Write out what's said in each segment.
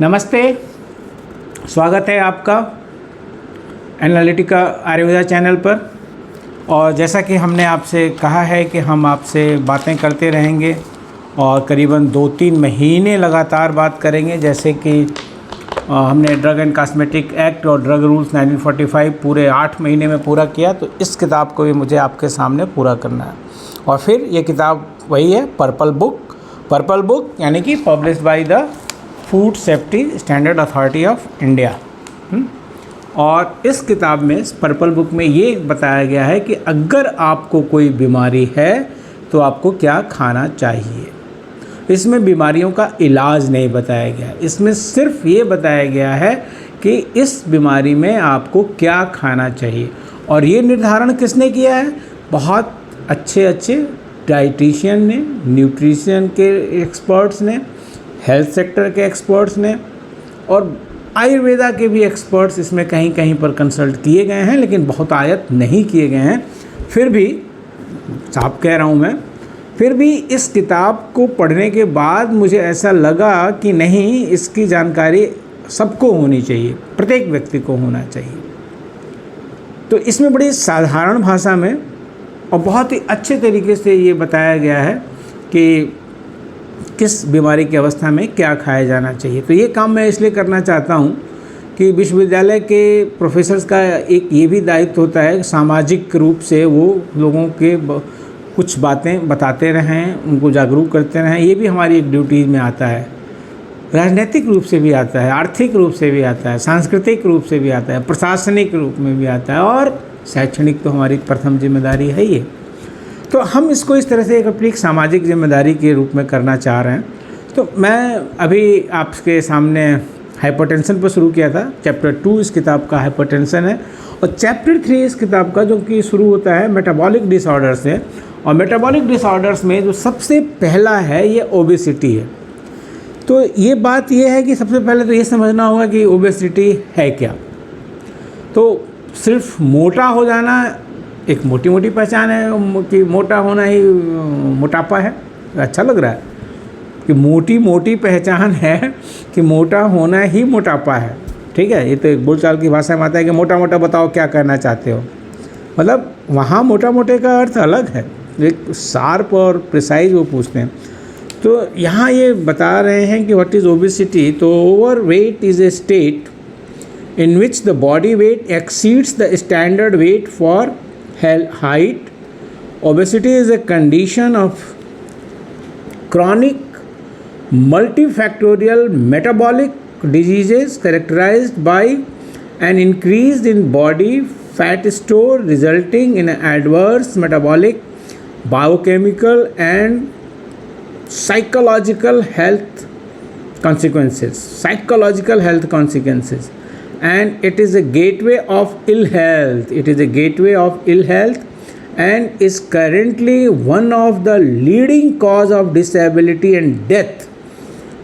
नमस्ते, स्वागत है आपका एनालिटिका आयुर्वेदा चैनल पर। और जैसा कि हमने आपसे कहा है कि हम आपसे बातें करते रहेंगे और करीबन 2-3 महीने लगातार बात करेंगे। जैसे कि हमने ड्रग एंड कॉस्मेटिक एक्ट और ड्रग रूल्स 1945 पूरे 8 महीने में पूरा किया, तो इस किताब को भी मुझे आपके सामने पूरा करना है। और फिर ये किताब वही है, पर्पल बुक यानी कि published by the food safety standard authority of India. और इस किताब में, पर्पल बुक में ये बताया गया है कि अगर आपको कोई बीमारी है तो आपको क्या खाना चाहिए। इसमें बीमारियों का इलाज नहीं बताया गया, इसमें सिर्फ ये बताया गया है कि इस बीमारी में आपको क्या खाना चाहिए। और ये निर्धारण किसने किया है? बहुत अच्छे डाइटिशियन ने, न्यूट्रिशन के एक्सपर्ट्स ने, हेल्थ सेक्टर के एक्सपर्ट्स ने और आयुर्वेदा के भी एक्सपर्ट्स इसमें कहीं कहीं पर कंसल्ट किए गए हैं, लेकिन बहुत आयत नहीं किए गए हैं। फिर भी साफ कह रहा हूँ मैं, फिर भी इस किताब को पढ़ने के बाद मुझे ऐसा लगा कि नहीं, इसकी जानकारी सबको होनी चाहिए, प्रत्येक व्यक्ति को होना चाहिए। तो इसमें बड़ी साधारण भाषा में और बहुत ही अच्छे तरीके से ये बताया गया है कि किस बीमारी की अवस्था में क्या खाया जाना चाहिए। तो ये काम मैं इसलिए करना चाहता हूँ कि विश्वविद्यालय के प्रोफेसर्स का एक ये भी दायित्व होता है, सामाजिक रूप से वो लोगों के कुछ बातें बताते रहें, उनको जागरूक करते रहें। ये भी हमारी एक ड्यूटी में आता है। राजनीतिक रूप से भी आता है, आर्थिक रूप से भी आता है, सांस्कृतिक रूप से भी आता है, प्रशासनिक रूप में भी आता है और शैक्षणिक तो हमारी प्रथम जिम्मेदारी है ही है। तो हम इसको इस तरह से एक अपनी सामाजिक जिम्मेदारी के रूप में करना चाह रहे हैं। तो मैं अभी आपके सामने हाइपरटेंशन पर शुरू किया था। चैप्टर 2 इस किताब का हाइपरटेंशन है और चैप्टर 3 इस किताब का जो कि शुरू होता है मेटाबॉलिक डिसऑर्डर्स से। और मेटाबॉलिक डिसऑर्डर्स में जो सबसे पहला है ये ओबेसिटी है। तो ये बात ये है कि सबसे पहले तो ये समझना होगा कि ओबेसिटी है क्या। तो सिर्फ मोटा हो जाना एक मोटी पहचान है कि मोटा होना ही मोटापा है। अच्छा लग रहा है कि मोटी पहचान है कि मोटा होना ही मोटापा है। ठीक है, ये तो एक बोलचाल की भाषा में आता है कि मोटा बताओ क्या करना चाहते हो। मतलब वहाँ मोटे का अर्थ अलग है, एक शार्प और प्रिसाइज वो पूछते हैं। तो यहाँ ये बता रहे हैं कि व्हाट इज़ ओबेसिटी। तो over weight is a state in which the body weight exceeds the standard weight for height. Obesity is a condition of chronic multifactorial metabolic diseases characterized by an increase in body fat store resulting in adverse metabolic, biochemical and psychological health consequences. And it is a gateway of ill health. And is currently one of the leading cause of disability and death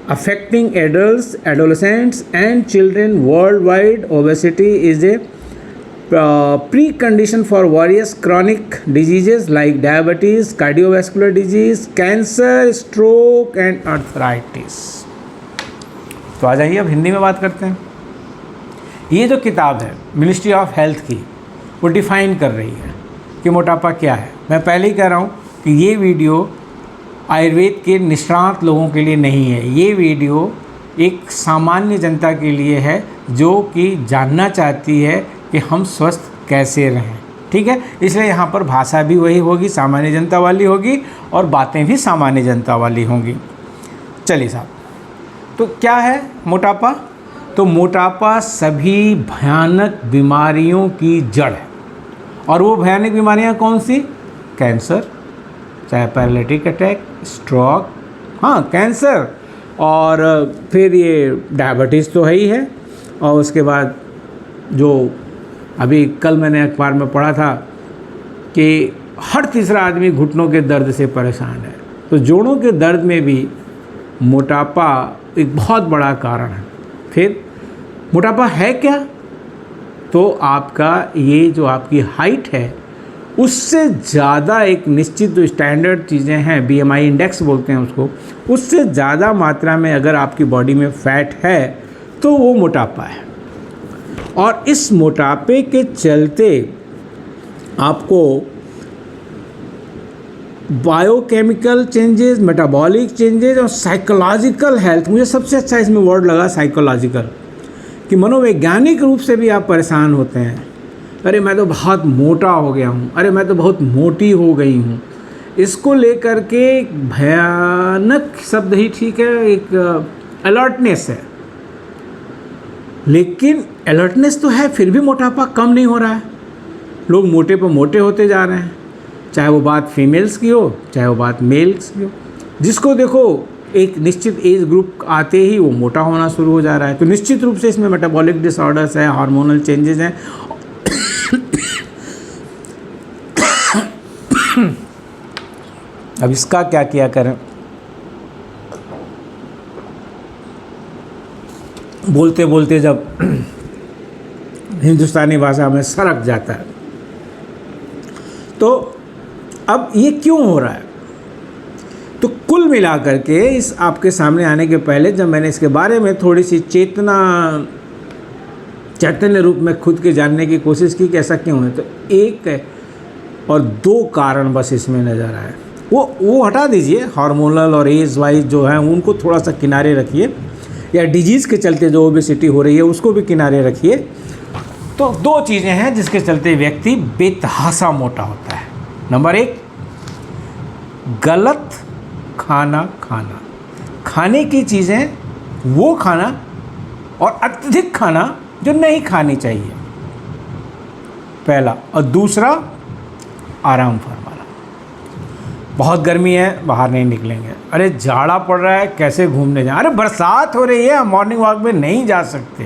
affecting adults, adolescents and children worldwide. Obesity is a precondition for various chronic diseases like diabetes, cardiovascular disease, cancer, stroke and arthritis. तो आ जाइए अब हिंदी में बात करते हैं। ये जो किताब है मिनिस्ट्री ऑफ हेल्थ की, वो डिफ़ाइन कर रही है कि मोटापा क्या है। मैं पहले ही कह रहा हूँ कि ये वीडियो आयुर्वेद के निष्णात लोगों के लिए नहीं है। ये वीडियो एक सामान्य जनता के लिए है जो कि जानना चाहती है कि हम स्वस्थ कैसे रहें। ठीक है, इसलिए यहाँ पर भाषा भी वही होगी, सामान्य जनता वाली होगी और बातें भी सामान्य जनता वाली होंगी। चलिए साहब, तो क्या है मोटापा? तो मोटापा सभी भयानक बीमारियों की जड़ है। और वो भयानक बीमारियां कौन सी? कैंसर, चाहे पैरालिटिक अटैक, स्ट्रोक, हाँ कैंसर, और फिर ये डायबिटीज़ तो है ही है। और उसके बाद जो अभी कल मैंने अखबार में पढ़ा था कि हर तीसरा आदमी घुटनों के दर्द से परेशान है। तो जोड़ों के दर्द में भी मोटापा एक बहुत बड़ा कारण है। फिर मोटापा है क्या? तो आपका ये जो आपकी हाइट है उससे ज़्यादा एक निश्चित जो स्टैंडर्ड चीज़ें हैं, BMI इंडेक्स बोलते हैं उसको, उससे ज़्यादा मात्रा में अगर आपकी बॉडी में फ़ैट है तो वो मोटापा है। और इस मोटापे के चलते आपको बायोकेमिकल चेंजेस, मेटाबॉलिक चेंजेस और साइकोलॉजिकल हेल्थ, मुझे सबसे अच्छा इसमें वर्ड लगा साइकोलॉजिकल, कि मनोवैज्ञानिक रूप से भी आप परेशान होते हैं। अरे मैं तो बहुत मोटा हो गया हूँ, अरे मैं तो बहुत मोटी हो गई हूँ। इसको लेकर के भयानक शब्द ही ठीक है, एक अलर्टनेस है, लेकिन अलर्टनेस तो है, फिर भी मोटापा कम नहीं हो रहा है। लोग मोटे पर मोटे होते जा रहे हैं, चाहे वो बात फीमेल्स की हो, चाहे वो बात मेल्स की हो। जिसको देखो एक निश्चित एज ग्रुप आते ही वो मोटा होना शुरू हो जा रहा है। तो निश्चित रूप से इसमें मेटाबॉलिक डिसऑर्डर्स है, हार्मोनल चेंजेस हैं। अब इसका क्या किया करें? बोलते बोलते जब हिंदुस्तानी भाषा में सरक जाता है, तो अब ये क्यों हो रहा है? तो कुल मिलाकर के इस आपके सामने आने के पहले जब मैंने इसके बारे में थोड़ी सी चैतन्य रूप में खुद के जानने की कोशिश की कि ऐसा क्यों है, तो एक और दो कारण बस इसमें नज़र आए। वो हटा दीजिए, हार्मोनल और एज वाइज जो है उनको थोड़ा सा किनारे रखिए, या डिजीज़ के चलते जो ओबेसिटी हो रही है उसको भी किनारे रखिए। तो दो चीज़ें हैं जिसके चलते व्यक्ति बेतहासा मोटा होता है। नंबर एक, गलत खाना खाने की चीज़ें वो खाना और अत्यधिक खाना जो नहीं खानी चाहिए, पहला। और दूसरा, आराम फरमाना। बहुत गर्मी है, बाहर नहीं निकलेंगे। अरे जाड़ा पड़ रहा है, कैसे घूमने जाएं? अरे बरसात हो रही है, मॉर्निंग वॉक में नहीं जा सकते।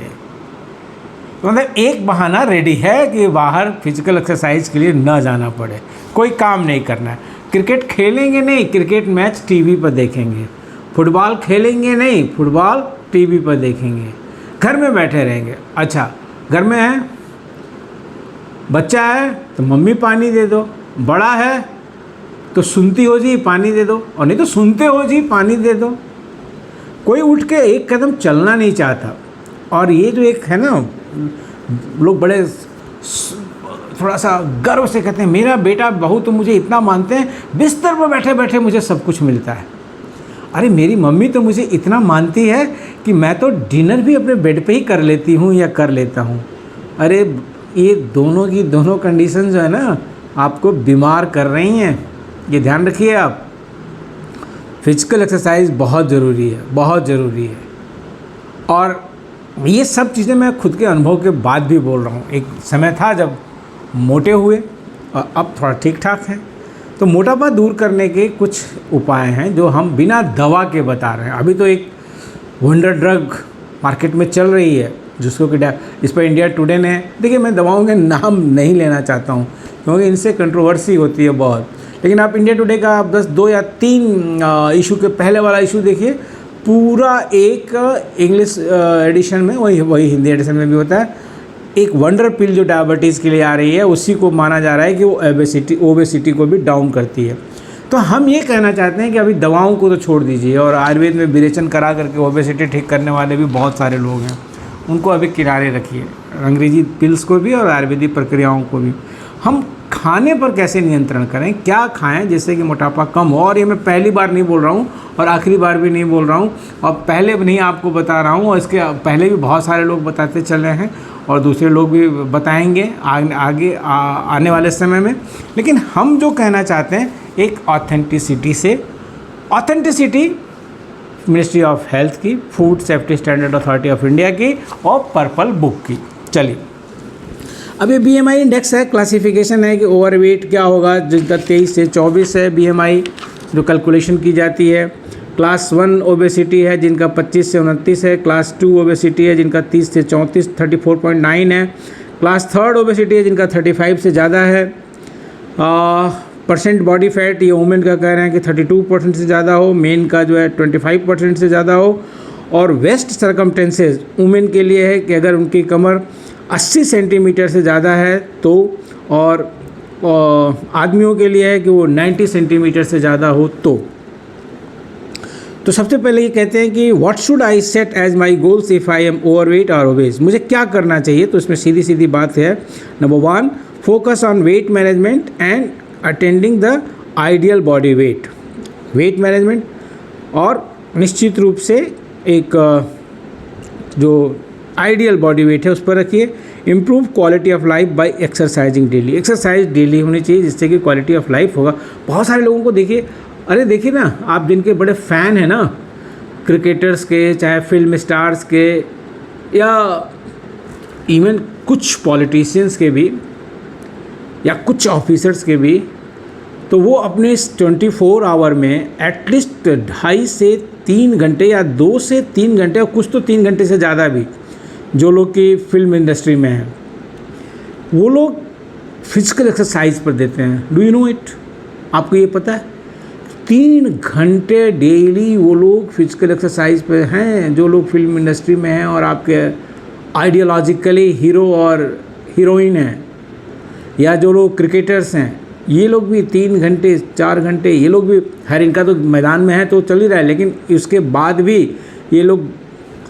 तो मतलब एक बहाना रेडी है कि बाहर फिजिकल एक्सरसाइज के लिए ना जाना पड़े, कोई काम नहीं करना है। क्रिकेट खेलेंगे नहीं, क्रिकेट मैच टीवी पर देखेंगे। फुटबॉल खेलेंगे नहीं, फुटबॉल टीवी पर देखेंगे। घर में बैठे रहेंगे। अच्छा, घर में है, बच्चा है तो मम्मी पानी दे दो, बड़ा है तो सुनती हो जी पानी दे दो, और नहीं तो सुनते हो जी पानी दे दो। कोई उठ के एक कदम चलना नहीं चाहता। और ये जो एक है ना, लोग बड़े थोड़ा सा गर्व से कहते हैं मेरा बेटा बहू तो मुझे इतना मानते हैं, बिस्तर पर बैठे बैठे मुझे सब कुछ मिलता है। अरे मेरी मम्मी तो मुझे इतना मानती है कि मैं तो डिनर भी अपने बेड पे ही कर लेती हूँ या कर लेता हूँ। अरे ये दोनों की दोनों कंडीशन जो है ना आपको बीमार कर रही हैं, ये ध्यान रखिए आप। फिजिकल एक्सरसाइज बहुत ज़रूरी है, बहुत ज़रूरी है। और ये सब चीज़ें मैं खुद के अनुभव के बाद भी बोल रहा हूँ। एक समय था जब मोटे हुए और अब थोड़ा ठीक ठाक है। तो मोटापा दूर करने के कुछ उपाय हैं जो हम बिना दवा के बता रहे हैं। अभी तो एक वंडर ड्रग मार्केट में चल रही है जिसको कि इस पर इंडिया टुडे ने, देखिए मैं दवाओं के नाम नहीं लेना चाहता हूँ क्योंकि इनसे कंट्रोवर्सी होती है बहुत, लेकिन आप इंडिया टुडे का आप 2 या 3 इशू के पहले वाला इशू देखिए, पूरा एक इंग्लिश एडिशन में, वही हिंदी एडिशन में भी होता है, एक वंडर पिल जो डायबिटीज़ के लिए आ रही है उसी को माना जा रहा है कि वो ओबेसिटी को भी डाउन करती है। तो हम ये कहना चाहते हैं कि अभी दवाओं को तो छोड़ दीजिए, और आयुर्वेद में विरेचन करा करके ओबेसिटी ठीक करने वाले भी बहुत सारे लोग हैं, उनको अभी किनारे रखिए, अंग्रेजी पिल्स को भी और आयुर्वेदिक प्रक्रियाओं को भी। हम खाने पर कैसे नियंत्रण करें, क्या खाएं जिससे कि मोटापा कम हो। और ये मैं पहली बार नहीं बोल रहा हूँ और आखिरी बार भी नहीं बोल रहा हूँ, और पहले भी नहीं आपको बता रहा हूँ, और इसके पहले भी बहुत सारे लोग बताते चल रहे हैं और दूसरे लोग भी बताएंगे आगे आने वाले समय में। लेकिन हम जो कहना चाहते हैं एक ऑथेंटिसिटी से, ऑथेंटिसिटी मिनिस्ट्री ऑफ हेल्थ की, food safety standard authority of India की और पर्पल बुक की। चलिए, अब ये BMI इंडेक्स है, क्लासिफिकेशन है कि ओवरवेट क्या होगा, जिनका 23 से 24 है BMI जो कैलकुलेशन की जाती है। क्लास 1 ओबेसिटी है जिनका 25 से 29 है। क्लास 2 ओबेसिटी है जिनका 30 से 34 34.9 है। क्लास 3 ओबेसिटी है जिनका 35 से ज़्यादा है। परसेंट बॉडी फैट ये वुमेन का कह रहे हैं कि 32% से ज़्यादा हो, मेन का जो है 25% से ज़्यादा हो। और वेस्ट सर्कमटेंसेस वुमेन के लिए है कि अगर उनकी कमर 80 सेंटीमीटर से ज़्यादा है तो, और आदमियों के लिए है कि वो 90 सेंटीमीटर से ज़्यादा हो तो तो सबसे पहले ये कहते हैं कि what should I set as my goals if I am overweight और ओबेज, मुझे क्या करना चाहिए। तो इसमें सीधी सीधी बात है, number 1 focus on weight management and attending the ideal body weight. Weight management और निश्चित रूप से एक जो आइडियल बॉडी वेट है उस पर रखिए। Improve quality of life by exercising daily, exercise daily होनी चाहिए जिससे कि क्वालिटी ऑफ लाइफ होगा। बहुत सारे लोगों को देखिए, अरे देखिए ना, आप जिनके बड़े फ़ैन हैं ना, क्रिकेटर्स के, चाहे फिल्म स्टार्स के, या इवन कुछ पॉलिटिशियंस के भी, या कुछ ऑफिसर्स के भी, तो वो अपने इस 24 आवर में एटलीस्ट 2.5 से 3 घंटे या 2 से 3 घंटे, और कुछ तो 3 घंटे से ज़्यादा भी, जो लोग की फिल्म इंडस्ट्री में हैं, वो लोग फिजिकल एक्सरसाइज पर देते हैं। Do you know it? आपको ये पता है? 3 घंटे डेली वो लोग फिजिकल एक्सरसाइज पे हैं, जो लोग फिल्म इंडस्ट्री में हैं और आपके आइडियोलॉजिकली हीरो और हीरोइन हैं, या जो लोग क्रिकेटर्स हैं, ये लोग भी 3 घंटे 4 घंटे, ये लोग भी, हर इनका तो मैदान में है तो चल ही रहा है, लेकिन उसके बाद भी ये लोग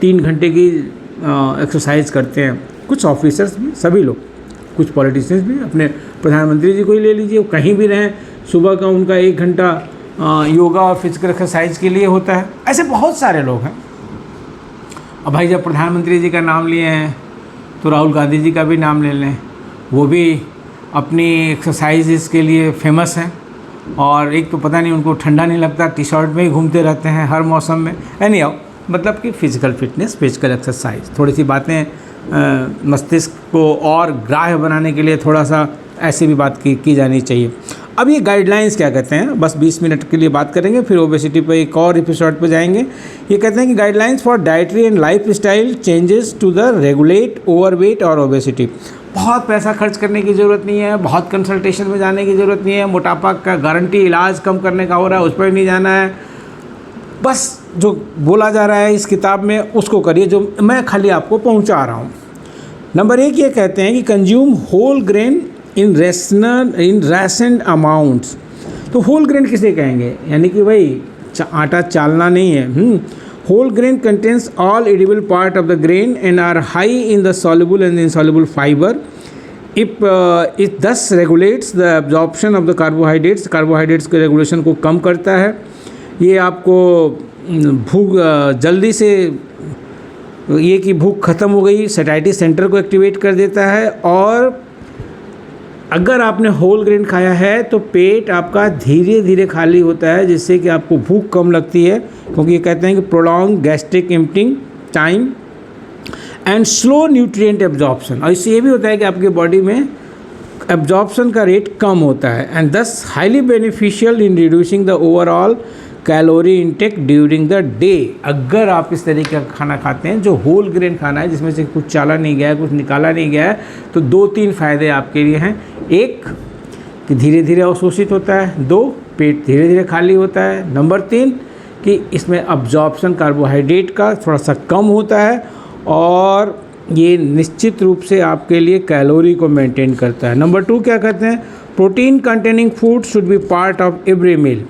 3 घंटे की एक्सरसाइज करते हैं। कुछ ऑफिसर्स भी, सभी लोग, कुछ पॉलिटिशियंस भी, अपने प्रधानमंत्री जी को ही ले लीजिए, वो कहीं भी रहें, सुबह का उनका 1 घंटा योगा और फिजिकल एक्सरसाइज के लिए होता है। ऐसे बहुत सारे लोग हैं। अब भाई जब प्रधानमंत्री जी का नाम लिए हैं तो राहुल गांधी जी का भी नाम ले लें, वो भी अपनी एक्सरसाइजेस के लिए फेमस हैं, और एक तो पता नहीं उनको ठंडा नहीं लगता, टी शर्ट में ही घूमते रहते हैं हर मौसम में। एनी हाउ, मतलब कि फ़िज़िकल फिटनेस, फिजिकल एक्सरसाइज, थोड़ी सी बातें मस्तिष्क को और ग्राह्य बनाने के लिए थोड़ा सा ऐसी भी बात की जानी चाहिए। अब ये गाइडलाइंस क्या कहते हैं, बस 20 मिनट के लिए बात करेंगे, फिर ओबेसिटी पे एक और एपिसोड पे जाएंगे। ये कहते हैं कि guidelines for dietary and lifestyle changes to the regulate overweight और ओबेसिटी। बहुत पैसा खर्च करने की ज़रूरत नहीं है, बहुत कंसल्टेशन में जाने की ज़रूरत नहीं है, मोटापा का गारंटी इलाज कम करने का हो रहा है, उस पर नहीं जाना है, बस जो बोला जा रहा है इस किताब में उसको करिए, जो मैं खाली आपको पहुंचा रहा हूं। नंबर 1 ये कहते हैं कि consume whole grain in rationed amounts. तो होल ग्रेन किसे कहेंगे, यानी कि भाई आटा चालना नहीं है। Whole grain contains all edible part of the grain and are high in the soluble and insoluble fibre. It thus regulates the absorption of the carbohydrates, carbohydrates के रेगुलेशन को कम करता है। ये आपको भूख जल्दी से, ये कि भूख ख़त्म हो गई, सैटिस्फैक्टरी सेंटर को एक्टिवेट कर देता है। और अगर आपने होल ग्रेन खाया है तो पेट आपका धीरे धीरे खाली होता है, जिससे कि आपको भूख कम लगती है, क्योंकि ये कहते हैं कि prolong gastric emptying time and slow nutrient absorption. और इससे ये भी होता है कि आपके बॉडी में एब्जॉर्प्शन का रेट कम होता है, एंड दस highly beneficial in reducing the overall calorie intake during the day. अगर आप इस तरीके का खाना खाते हैं जो होल ग्रेन खाना है, जिसमें से कुछ चाला नहीं गया है, कुछ निकाला नहीं गया है, तो 2-3 फ़ायदे आपके लिए हैं। 1 कि धीरे धीरे अवशोषित होता है, 2 पेट धीरे धीरे खाली होता है, नंबर 3 कि इसमें अब्जॉर्प्शन कार्बोहाइड्रेट का थोड़ा सा कम होता है, और ये निश्चित रूप से आपके लिए कैलोरी को मेंटेन करता है। नंबर 2 क्या कहते हैं, protein containing food should be part of every meal.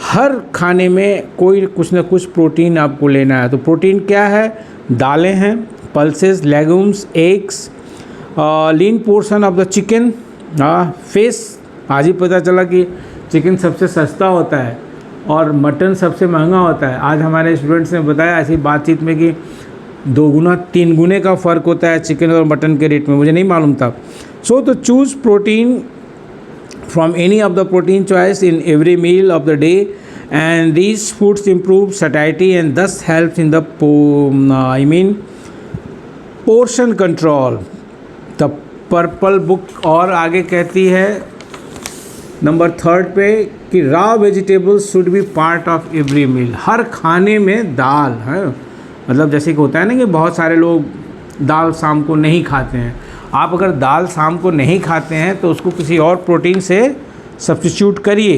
हर खाने में कोई कुछ ना कुछ प्रोटीन आपको लेना है। तो प्रोटीन क्या है, दालें हैं, pulses, legumes, eggs, lean portion of the chicken, fish. आज ही पता चला कि चिकन सबसे सस्ता होता है और मटन सबसे महंगा होता है। आज हमारे स्टूडेंट्स ने बताया ऐसी बातचीत में कि 2 गुना 3 गुने का फ़र्क होता है चिकन और मटन के रेट में, मुझे नहीं मालूम था। सो तो choose protein from any of the protein choice in every meal of the day, and these foods improve satiety and thus helps in the portion control. The purple book और आगे कहती है नंबर 3 पे कि raw vegetables should be part of every meal. हर खाने में दाल है, मतलब जैसे कि होता है ना कि बहुत सारे लोग दाल शाम को नहीं खाते हैं। आप अगर दाल शाम को नहीं खाते हैं तो उसको किसी और प्रोटीन से सब्स्टिट्यूट करिए।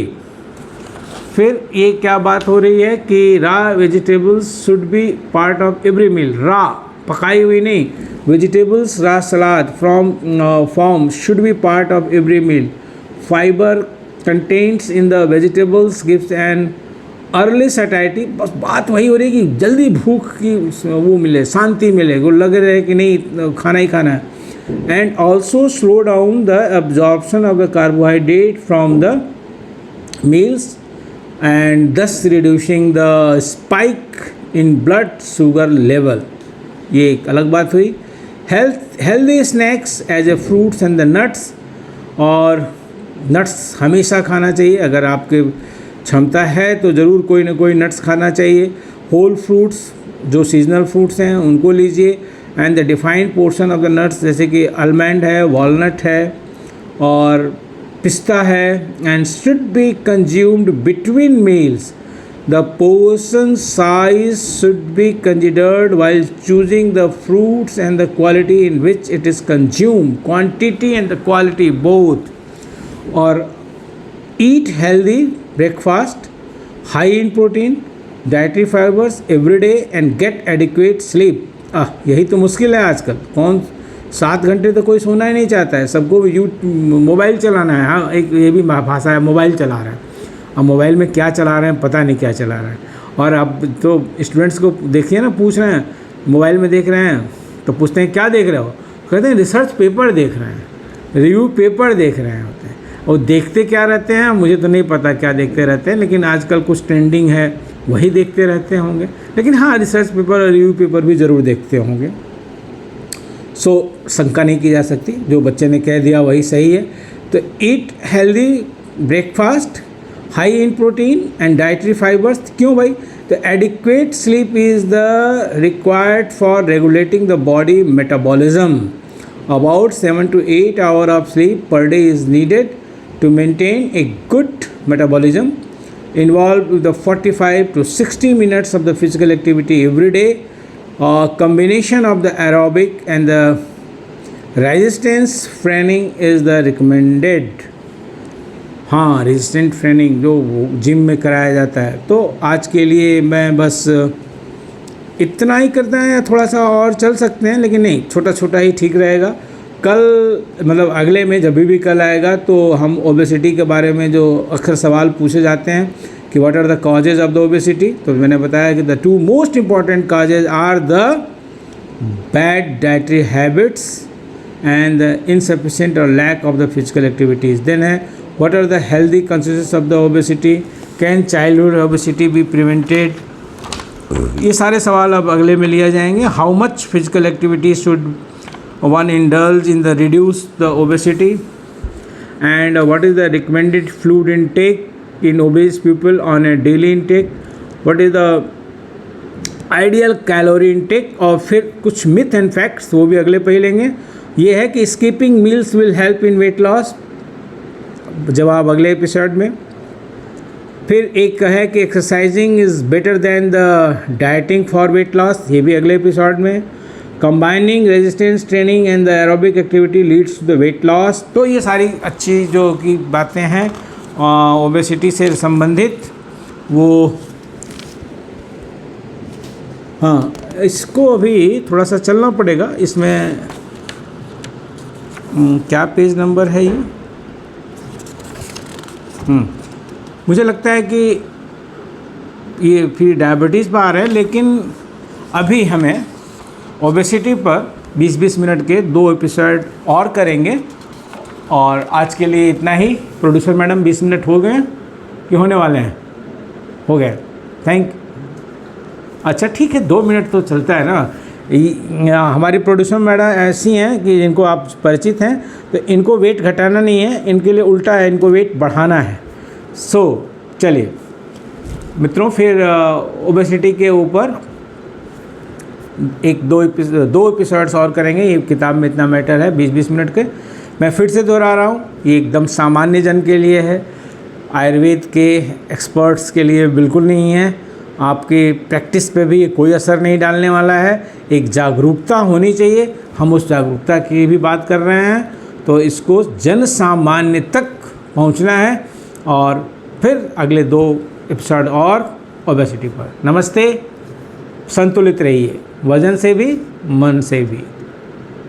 फिर ये क्या बात हो रही है कि raw vegetables should be part of every meal. Raw पकाई हुई नहीं, vegetables raw salad from form should be part of every meal. Fibre contents in the vegetables gives an early सैटिस्फैक्टी, बस बात वही हो रही है कि जल्दी भूख की वो मिले, शांति मिले, वो लग रहा है कि नहीं खाना ही खाना है. And also slow down the absorption of the carbohydrate from the meals and thus reducing the spike in blood sugar level. ये एक अलग बात हुई. Healthy snacks as a fruits and the nuts, और नट्स हमेशा खाना चाहिए. अगर आपके क्षमता है तो ज़रूर कोई ना कोई नट्स खाना चाहिए. होल फ्रूट्स जो सीजनल फ्रूट्स हैं उनको लीजिए. And the defined portion of the nuts जैसे कि आलमंड है, वॉलनट है और पिस्ता है. And should be consumed between meals. The portion size should be considered while choosing the fruits and the quality in which it is consumed. Quantity and the quality both. और eat healthy breakfast high in protein dietary fibres every day and gate adequate sleep. यही तो मुश्किल है आजकल. कौन 7 घंटे तो कोई सोना ही नहीं चाहता है. सबको मोबाइल चलाना है. हाँ, एक ये भी भाषा है, मोबाइल चला रहा है. अब मोबाइल में क्या चला रहे हैं पता नहीं क्या चला रहा है. और अब तो स्टूडेंट्स को देखिए ना, पूछ रहे हैं मोबाइल में देख रहे हैं तो पूछते हैं क्या देख रहे हो, कहते हैं रिसर्च पेपर देख रहे हैं, रिव्यू पेपर देख रहे होते हैं. और देखते क्या रहते हैं मुझे तो नहीं पता क्या देखते रहते हैं, लेकिन आजकल कुछ ट्रेंडिंग है वही देखते रहते होंगे. लेकिन हाँ, रिसर्च पेपर और रिव्यू पेपर भी ज़रूर देखते होंगे. सो शंका नहीं की जा सकती, जो बच्चे ने कह दिया वही सही है. तो ईट healthy breakfast high in protein and dietary fibres. क्यों भाई? तो adequate sleep is the required for regulating the body metabolism. About 7 to 8 hours of sleep per day is needed to maintain a good metabolism. Involved with the 45 to 60 minutes of the physical activity every day. Combination of the aerobic and the resistance training is the recommended. हाँ, resistant training जो gym में कराया जाता है. तो आज के लिए मैं बस इतना ही करता है, या थोड़ा सा और चल सकते हैं, लेकिन नहीं, छोटा छोटा ही ठीक रहेगा. कल मतलब अगले में जब भी कल आएगा तो हम ओबेसिटी के बारे में जो अक्सर सवाल पूछे जाते हैं कि what are the causes of the obesity, तो मैंने बताया कि the 2 most important causes are the bad dietary habits and the insufficient और lack of the physical activities. Then है what are the healthy consequences of the obesity, can childhood obesity be prevented. ये सारे सवाल अब अगले में लिया जाएंगे. How much physical activity should one indulge in the reduce the obesity, and what is the recommended fluid intake in obese people on a daily intake, what is the ideal calorie intake, और फिर कुछ myth and facts वो भी अगले पे ही लेंगे. ये है कि skipping meals will help in weight loss, जवाब अगले एपिसोड में. फिर एक है कि exercising is better than the dieting for weight loss, ये भी अगले एपिसोड में. Combining resistance training and the aerobic activity leads to the weight loss. तो ये सारी अच्छी जो की बातें हैं ओबेसिटी से संबंधित, वो हाँ, इसको अभी थोड़ा सा चलना पड़ेगा. इसमें क्या पेज नंबर है ये? मुझे लगता है कि ये फिर डायबिटीज़ पर आ रहा है, लेकिन अभी हमें ओबेसिटी पर 20-20 मिनट के 2 एपिसोड और करेंगे. और आज के लिए इतना ही. प्रोड्यूसर मैडम 20 मिनट हो गए कि होने वाले हैं? हो गए. अच्छा ठीक है, 2 मिनट तो चलता है ना. हमारी प्रोड्यूसर मैडम ऐसी हैं कि जिनको आप परिचित हैं, तो इनको वेट घटाना नहीं है, इनके लिए उल्टा है, इनको वेट बढ़ाना है. सो चलिए मित्रों, फिर ओबेसिटी के ऊपर 2 एपिसोड्स और करेंगे. ये किताब में इतना मैटर है 20-20 मिनट के. मैं फिर से दोहरा रहा हूँ, ये एकदम सामान्य जन के लिए है, आयुर्वेद के एक्सपर्ट्स के लिए बिल्कुल नहीं है. आपकी प्रैक्टिस पे भी ये कोई असर नहीं डालने वाला है. एक जागरूकता होनी चाहिए, हम उस जागरूकता की भी बात कर रहे हैं. तो इसको जन सामान्य तक पहुँचना है. और फिर अगले 2 एपिसोड और ओबेसिटी पर. नमस्ते. संतुलित रहिए, वजन से भी मन से भी.